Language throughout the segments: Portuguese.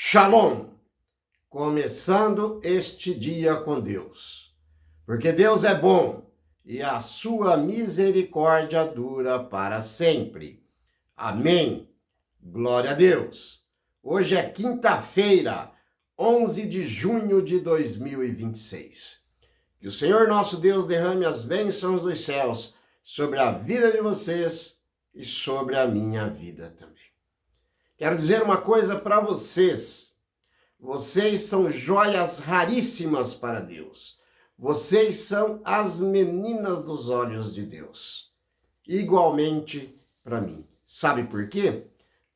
Shalom! Começando este dia com Deus. Porque Deus é bom e a sua misericórdia dura para sempre. Amém. Glória a Deus. Hoje é quinta-feira, 11 de junho de 2026. Que o Senhor nosso Deus derrame as bênçãos dos céus sobre a vida de vocês e sobre a minha vida também. Quero dizer uma coisa para vocês. Vocês são joias raríssimas para Deus. Vocês são as meninas dos olhos de Deus. Igualmente para mim. Sabe por quê?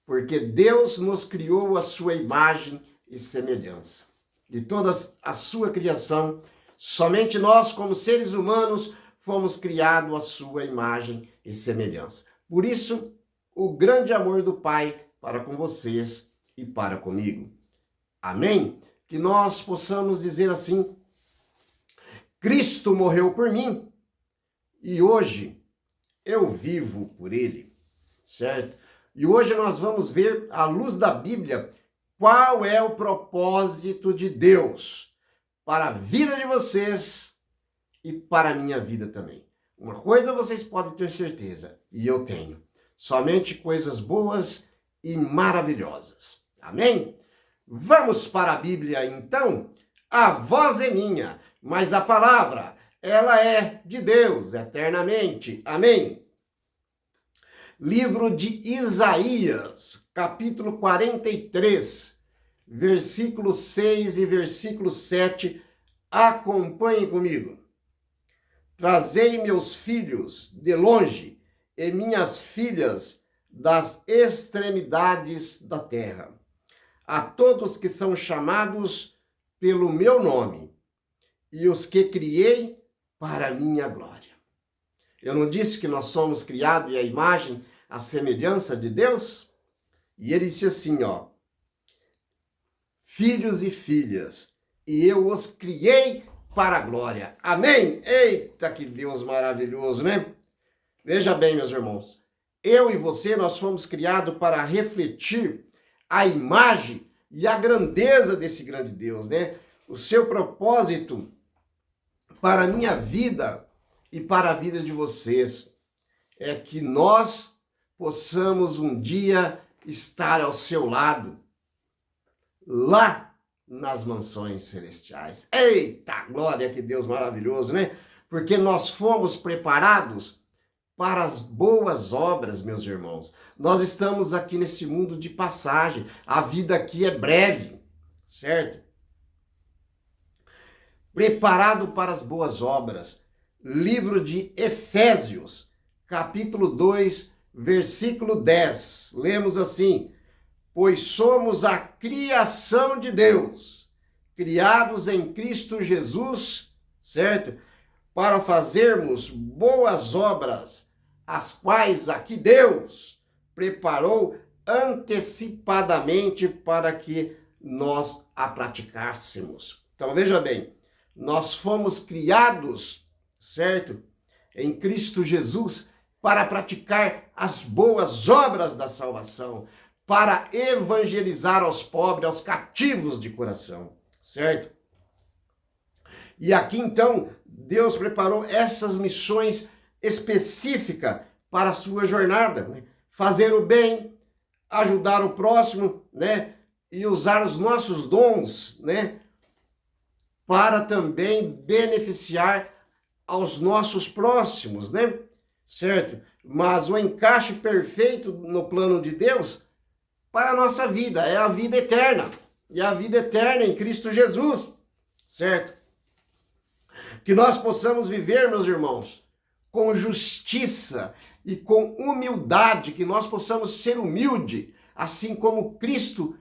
Porque Deus nos criou a sua imagem e semelhança. De toda a sua criação, somente nós, como seres humanos, fomos criados à sua imagem e semelhança. Por isso, o grande amor do Pai para com vocês e para comigo. Amém? Que nós possamos dizer assim: Cristo morreu por mim e hoje eu vivo por Ele, certo? E hoje nós vamos ver, à luz da Bíblia, qual é o propósito de Deus para a vida de vocês e para a minha vida também. Uma coisa vocês podem ter certeza, e eu tenho: somente coisas boas e maravilhosas. Amém? Vamos para a Bíblia então? A voz é minha, mas a palavra, ela é de Deus eternamente. Amém? Livro de Isaías, capítulo 43, versículo 6 e versículo 7. Acompanhe comigo. Trazei meus filhos de longe e minhas filhas das extremidades da terra, a todos que são chamados pelo meu nome e os que criei para a minha glória. Eu não disse que nós somos criados à imagem, à semelhança de Deus? E ele disse assim, filhos e filhas, e eu os criei para a glória. Amém? Eita, que Deus maravilhoso, né? Veja bem, meus irmãos, eu e você, nós fomos criados para refletir a imagem e a grandeza desse grande Deus, né? O seu propósito para a minha vida e para a vida de vocês é que nós possamos um dia estar ao seu lado, lá nas mansões celestiais. Eita, glória, que Deus maravilhoso, né? Porque nós fomos preparados para as boas obras, meus irmãos. Nós estamos aqui nesse mundo de passagem. A vida aqui é breve, certo? Preparado para as boas obras. Livro de Efésios, capítulo 2, versículo 10. Lemos assim: pois somos a criação de Deus, criados em Cristo Jesus, certo? Para fazermos boas obras, as quais aqui Deus preparou antecipadamente para que nós a praticássemos. Então veja bem, nós fomos criados, certo? Em Cristo Jesus para praticar as boas obras da salvação, para evangelizar aos pobres, aos cativos de coração, certo? E aqui então, Deus preparou essas missões específicas para a sua jornada, né? Fazer o bem, ajudar o próximo, né? E usar os nossos dons, né? Para também beneficiar aos nossos próximos, né? Certo? Mas o encaixe perfeito no plano de Deus para a nossa vida é a vida eterna. E a vida eterna em Cristo Jesus, certo? Que nós possamos viver, meus irmãos, com justiça e com humildade, que nós possamos ser humilde, assim como Cristo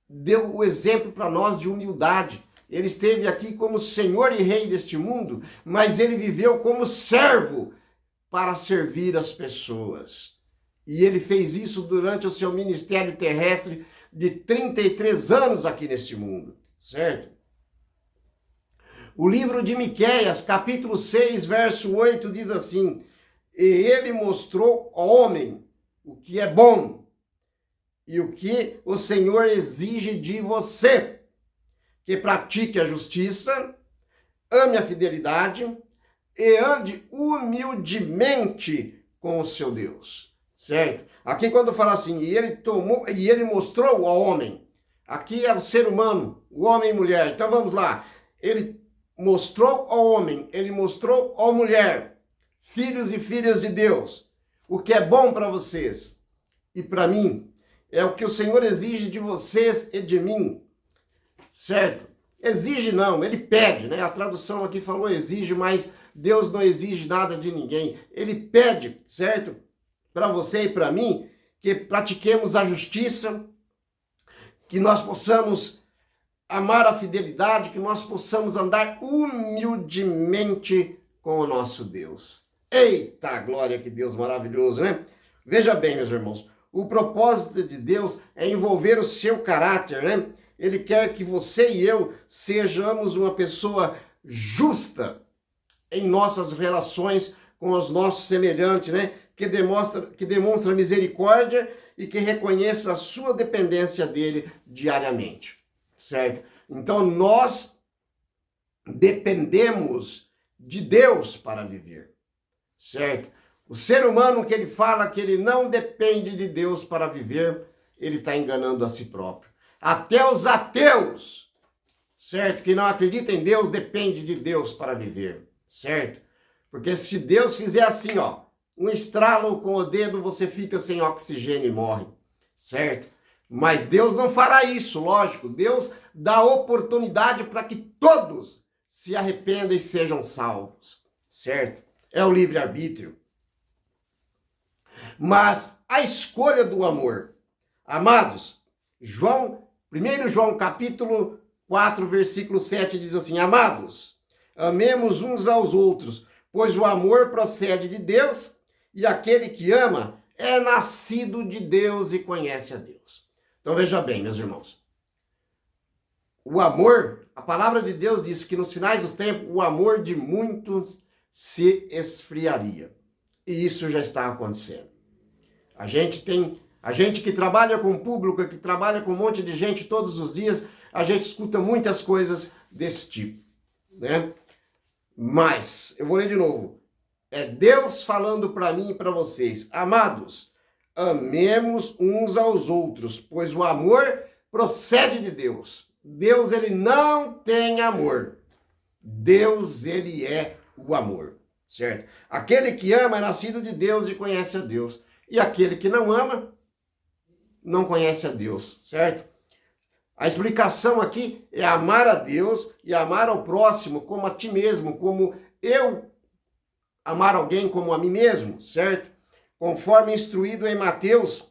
deu o exemplo para nós de humildade. Ele esteve aqui como Senhor e Rei deste mundo, mas ele viveu como servo para servir as pessoas. E ele fez isso durante o seu ministério terrestre de 33 anos aqui neste mundo, certo? O livro de Miqueias, capítulo 6, verso 8, diz assim: e ele mostrou ao homem o que é bom, e o que o Senhor exige de você: que pratique a justiça, ame a fidelidade e ande humildemente com o seu Deus, certo? Aqui quando fala assim, e ele mostrou ao homem, aqui é o ser humano, o homem e mulher. Então vamos lá, ele mostrou ao homem, ele mostrou à mulher, filhos e filhas de Deus, o que é bom para vocês e para mim, é o que o Senhor exige de vocês e de mim, certo? Exige não, ele pede, né? A tradução aqui falou exige, mas Deus não exige nada de ninguém. Ele pede, certo? Para você e para mim, que pratiquemos a justiça, que nós possamos amar a fidelidade, que nós possamos andar humildemente com o nosso Deus. Eita, glória, que Deus maravilhoso, né? Veja bem, meus irmãos, o propósito de Deus é envolver o seu caráter, né? Ele quer que você e eu sejamos uma pessoa justa em nossas relações com os nossos semelhantes, né? Que demonstra misericórdia e que reconheça a sua dependência dele diariamente, certo? Então nós dependemos de Deus para viver, certo? O ser humano que ele fala que ele não depende de Deus para viver, ele está enganando a si próprio. Até os ateus, certo? Que não acreditam em Deus, depende de Deus para viver, certo? Porque se Deus fizer assim, ó, um estralo com o dedo, você fica sem oxigênio e morre, certo? Mas Deus não fará isso, lógico. Deus dá oportunidade para que todos se arrependam e sejam salvos, certo? É o livre-arbítrio. Mas a escolha do amor, amados, 1 João capítulo 4, versículo 7 diz assim: amados, amemos uns aos outros, pois o amor procede de Deus, e aquele que ama é nascido de Deus e conhece a Deus. Então veja bem, meus irmãos, o amor, a palavra de Deus diz que nos finais dos tempos, o amor de muitos se esfriaria. E isso já está acontecendo. A gente que trabalha com público, que trabalha com um monte de gente todos os dias, a gente escuta muitas coisas desse tipo, né? Mas, eu vou ler de novo. É Deus falando para mim e para vocês. Amados, amemos uns aos outros, pois o amor procede de Deus. Deus, ele não tem amor. Deus, ele é o amor, certo? Aquele que ama é nascido de Deus e conhece a Deus. E aquele que não ama, não conhece a Deus, certo? A explicação aqui é amar a Deus e amar ao próximo como a ti mesmo, como eu amar alguém como a mim mesmo, certo? Conforme instruído em Mateus,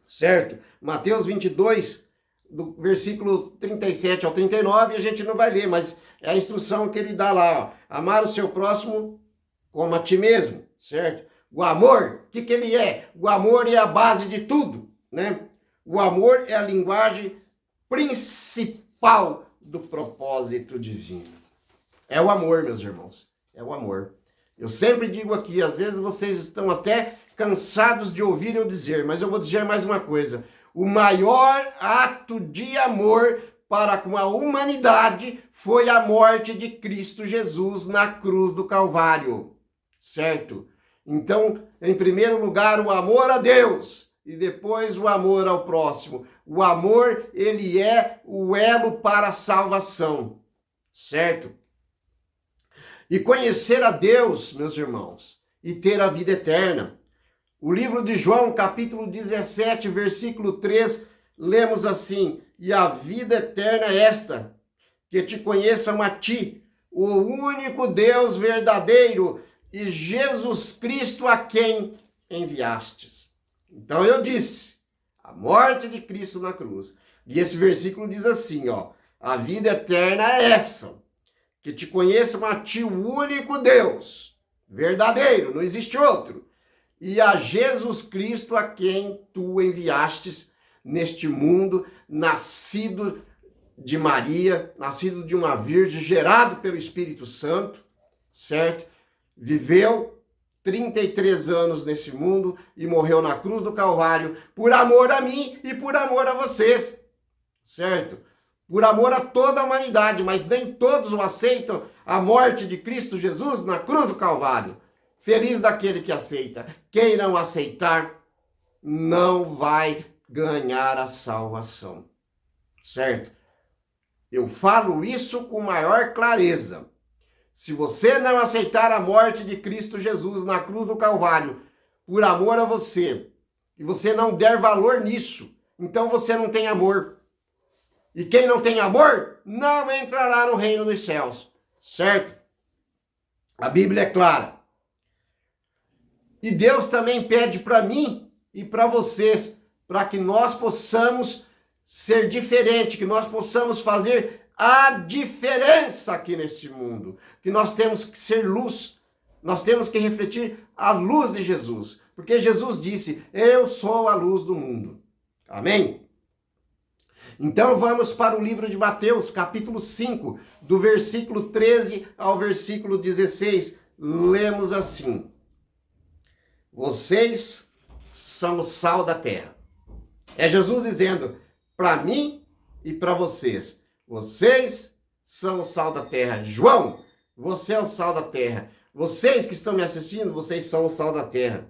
certo? Mateus 22, do versículo 37 ao 39, a gente não vai ler, mas é a instrução que ele dá lá, ó. Amar o seu próximo como a ti mesmo, certo? O amor, o que ele é? O amor é a base de tudo, né? O amor é a linguagem principal do propósito divino. É o amor, meus irmãos. É o amor. Eu sempre digo aqui, às vezes vocês estão até cansados de ouvir eu dizer, mas eu vou dizer mais uma coisa. O maior ato de amor para com a humanidade foi a morte de Cristo Jesus na cruz do Calvário, certo? Então, em primeiro lugar, o amor a Deus e depois o amor ao próximo. O amor, ele é o elo para a salvação, certo? E conhecer a Deus, meus irmãos, e ter a vida eterna. O livro de João, capítulo 17, versículo 3, lemos assim: e a vida eterna é esta, que te conheçam a ti, o único Deus verdadeiro, e Jesus Cristo a quem enviastes. Então eu disse, a morte de Cristo na cruz. E esse versículo diz assim, ó: a vida eterna é essa, que te conheçam a ti, o único Deus verdadeiro, não existe outro, e a Jesus Cristo a quem tu enviastes neste mundo, nascido de Maria, nascido de uma virgem, gerado pelo Espírito Santo, certo? Viveu 33 anos nesse mundo e morreu na cruz do Calvário por amor a mim e por amor a vocês, certo? Por amor a toda a humanidade, mas nem todos o aceitam, a morte de Cristo Jesus na cruz do Calvário. Feliz daquele que aceita. Quem não aceitar não vai ganhar a salvação, certo? Eu falo isso com maior clareza. Se você não aceitar a morte de Cristo Jesus na cruz do Calvário, por amor a você, e você não der valor nisso, então você não tem amor. E quem não tem amor, não entrará no reino dos céus, certo? A Bíblia é clara. E Deus também pede para mim e para vocês, para que nós possamos ser diferente, que nós possamos fazer a diferença aqui neste mundo, que nós temos que ser luz, nós temos que refletir a luz de Jesus, porque Jesus disse, eu sou a luz do mundo, amém? Então vamos para o livro de Mateus, capítulo 5, do versículo 13 ao versículo 16, lemos assim, vocês são o sal da terra, é Jesus dizendo, para mim e para vocês, vocês são o sal da terra. João, você é o sal da terra. Vocês que estão me assistindo, vocês são o sal da terra.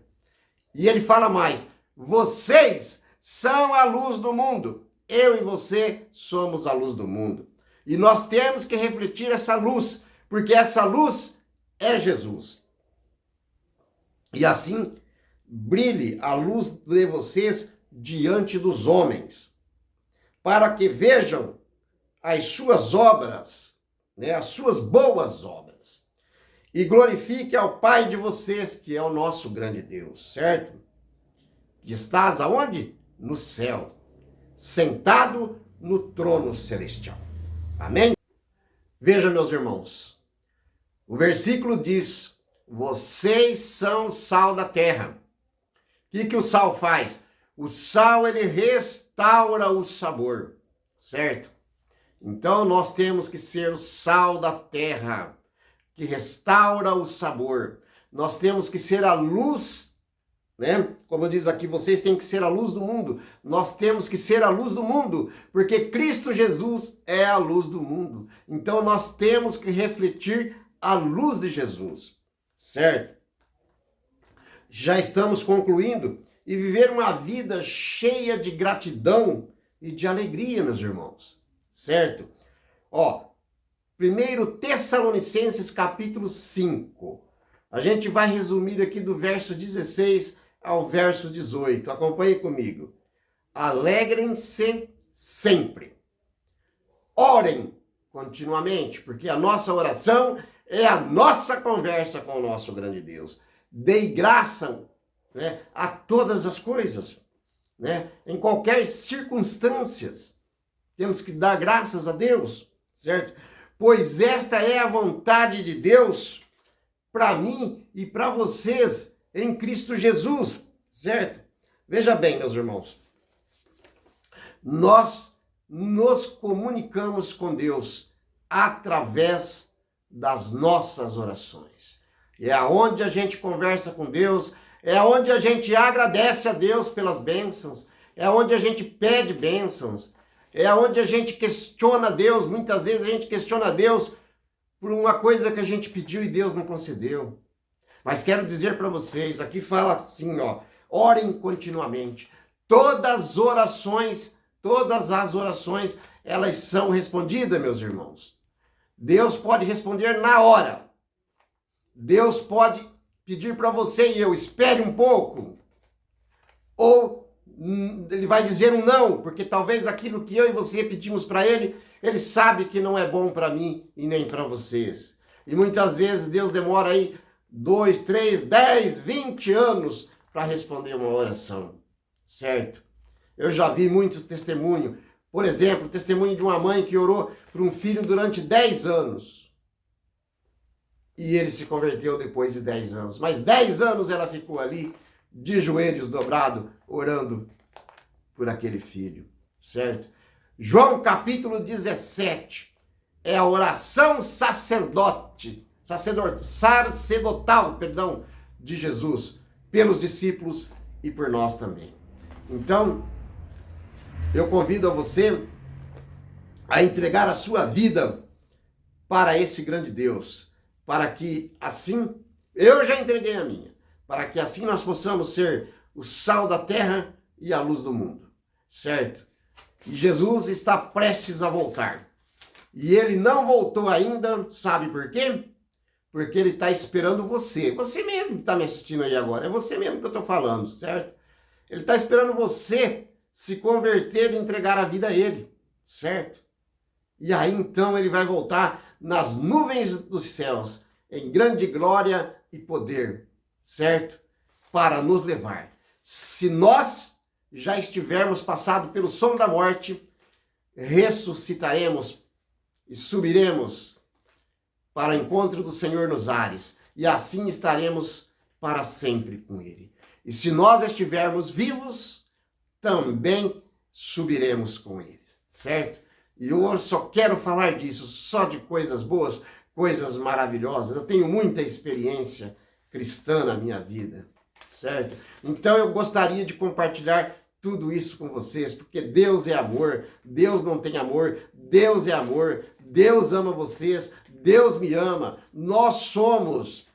E ele fala mais, vocês são a luz do mundo. Eu e você somos a luz do mundo. E nós temos que refletir essa luz, porque essa luz é Jesus. E assim, brilhe a luz de vocês diante dos homens, para que vejam as suas obras, né, as suas boas obras, e glorifique ao Pai de vocês, que é o nosso grande Deus, certo? Que estás aonde? No céu, sentado no trono celestial. Amém? Veja, meus irmãos, o versículo diz, vocês são sal da terra. O que o sal faz? O sal, ele restaura o sabor, certo? Então, nós temos que ser o sal da terra, que restaura o sabor. Nós temos que ser a luz, né? Como diz aqui, vocês têm que ser a luz do mundo. Nós temos que ser a luz do mundo, porque Cristo Jesus é a luz do mundo. Então, nós temos que refletir a luz de Jesus, certo? Já estamos concluindo e viver uma vida cheia de gratidão e de alegria, meus irmãos. Certo? Ó, 1 Tessalonicenses capítulo 5. A gente vai resumir aqui do verso 16 ao verso 18. Acompanhe comigo. Alegrem-se sempre. Orem continuamente, porque a nossa oração é a nossa conversa com o nosso grande Deus. Dei graça, né, a todas as coisas, né, em qualquer circunstâncias. Temos que dar graças a Deus, certo? Pois esta é a vontade de Deus para mim e para vocês em Cristo Jesus, certo? Veja bem, meus irmãos. Nós nos comunicamos com Deus através das nossas orações. É aonde a gente conversa com Deus, é aonde a gente agradece a Deus pelas bênçãos, é onde a gente pede bênçãos, é onde a gente questiona Deus. Muitas vezes a gente questiona Deus por uma coisa que a gente pediu e Deus não concedeu. Mas quero dizer para vocês, aqui fala assim, ó, orem continuamente. Todas as orações, elas são respondidas, meus irmãos. Deus pode responder na hora. Deus pode pedir para você e eu, espere um pouco. Ou ele vai dizer um não, porque talvez aquilo que eu e você pedimos para ele, ele sabe que não é bom para mim e nem para vocês. E muitas vezes Deus demora aí 2, 3, 10, 20 anos para responder uma oração, certo? Eu já vi muitos testemunhos. Por exemplo, o testemunho de uma mãe que orou por um filho durante 10 anos. E ele se converteu depois de 10 anos. Mas 10 anos ela ficou ali, de joelhos dobrados, orando por aquele filho, certo? João capítulo 17 é a oração sacerdotal, de Jesus, pelos discípulos e por nós também. Então, eu convido a você a entregar a sua vida para esse grande Deus, para que assim, eu já entreguei a minha, para que assim nós possamos ser o sal da terra e a luz do mundo, certo? E Jesus está prestes a voltar. E ele não voltou ainda, sabe por quê? Porque ele está esperando você. Você mesmo que está me assistindo aí agora. É você mesmo que eu estou falando, certo? Ele está esperando você se converter e entregar a vida a ele, certo? E aí então ele vai voltar nas nuvens dos céus, em grande glória e poder, certo? Para nos levar. Se nós já estivermos passado pelo som da morte, ressuscitaremos e subiremos para o encontro do Senhor nos ares, e assim estaremos para sempre com Ele. E se nós estivermos vivos, também subiremos com Ele, certo? E eu só quero falar disso, só de coisas boas, coisas maravilhosas. Eu tenho muita experiência cristã na minha vida, certo? Então eu gostaria de compartilhar tudo isso com vocês, porque Deus é amor, Deus não tem amor, Deus é amor, Deus ama vocês, Deus me ama. Nós somos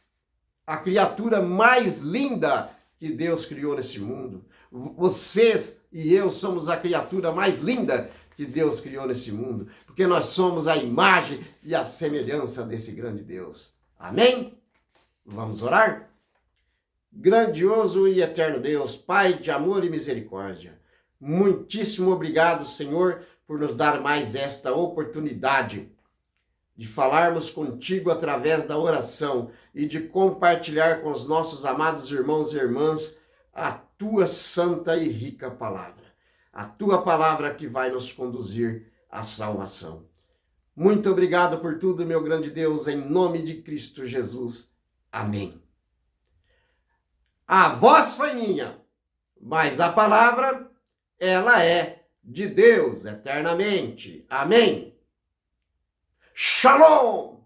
a criatura mais linda que Deus criou nesse mundo. Vocês e eu somos a criatura mais linda que Deus criou nesse mundo, porque nós somos a imagem e a semelhança desse grande Deus. Amém? Vamos orar? Grandioso e eterno Deus, Pai de amor e misericórdia, muitíssimo obrigado, Senhor, por nos dar mais esta oportunidade de falarmos contigo através da oração e de compartilhar com os nossos amados irmãos e irmãs a tua santa e rica palavra. A tua palavra que vai nos conduzir à salvação. Muito obrigado por tudo, meu grande Deus, em nome de Cristo Jesus. Amém. A voz foi minha, mas a palavra, ela é de Deus eternamente. Amém. Shalom!